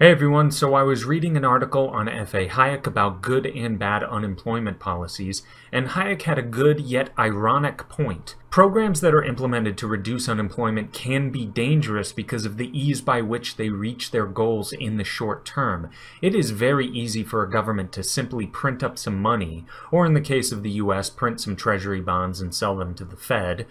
Hey everyone, so I was reading an article on F.A. Hayek about good and bad unemployment policies, and Hayek had a good yet ironic point. Programs that are implemented to reduce unemployment can be dangerous because of the ease by which they reach their goals in the short term. It is very easy for a government to simply print up some money, or in the case of the US, print some treasury bonds and sell them to the Fed,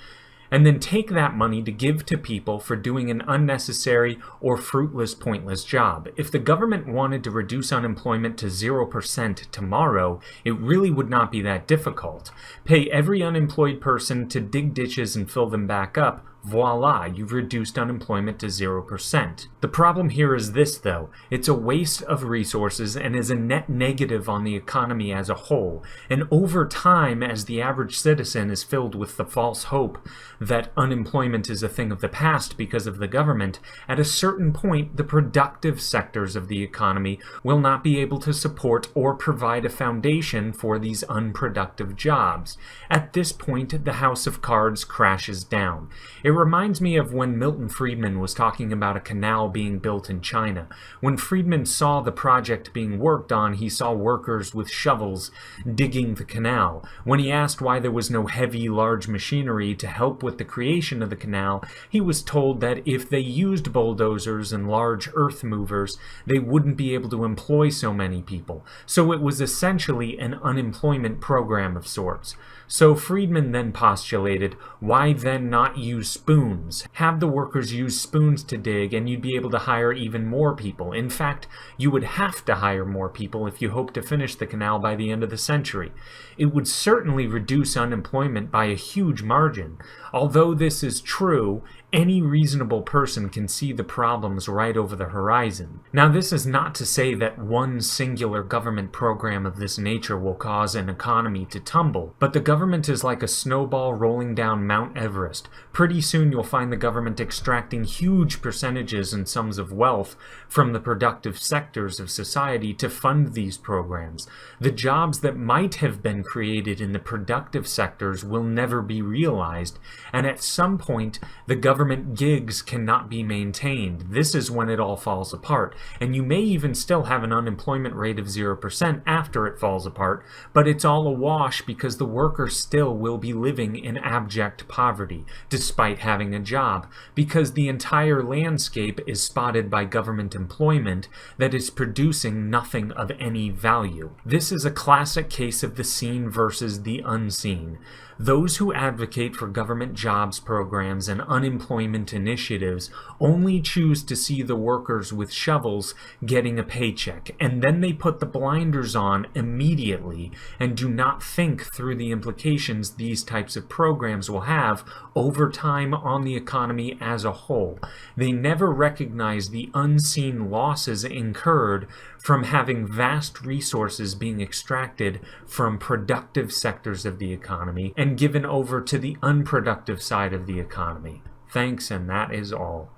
and then take that money to give to people for doing an unnecessary or fruitless, pointless job. If the government wanted to reduce unemployment to 0% tomorrow, it really would not be that difficult. Pay every unemployed person to dig ditches and fill them back up. Voila, you've reduced unemployment to 0%. The problem here is this, though. It's a waste of resources and is a net negative on the economy as a whole. And over time, as the average citizen is filled with the false hope that unemployment is a thing of the past because of the government, at a certain point, the productive sectors of the economy will not be able to support or provide a foundation for these unproductive jobs. At this point, the house of cards crashes down. It reminds me of when Milton Friedman was talking about a canal being built in China. When Friedman saw the project being worked on, he saw workers with shovels digging the canal. When he asked why there was no heavy, large machinery to help with the creation of the canal, he was told that if they used bulldozers and large earth movers, they wouldn't be able to employ so many people. So it was essentially an unemployment program of sorts. So Friedman then postulated, why then not use spoons? Have the workers use spoons to dig and you'd be able to hire even more people. In fact, you would have to hire more people if you hope to finish the canal by the end of the century. It would certainly reduce unemployment by a huge margin. Although this is true, any reasonable person can see the problems right over the horizon. Now, this is not to say that one singular government program of this nature will cause an economy to tumble, but the government is like a snowball rolling down Mount Everest. Pretty soon you'll find the government extracting huge percentages and sums of wealth from the productive sectors of society to fund these programs. The jobs that might have been created in the productive sectors will never be realized, and at some point the government gigs cannot be maintained. This is when it all falls apart, and you may even still have an unemployment rate of 0% after it falls apart, but it's all a wash because the worker still will be living in abject poverty despite having a job, because the entire landscape is spotted by government employment that is producing nothing of any value. This is a classic case of the seen versus the unseen. Those who advocate for government jobs programs and unemployment initiatives only choose to see the workers with shovels getting a paycheck, and then they put the blinders on immediately and do not think through the implications these types of programs will have over time on the economy as a whole. They never recognize the unseen losses incurred from having vast resources being extracted from productive sectors of the economy and given over to the unproductive side of the economy. Thanks, and that is all.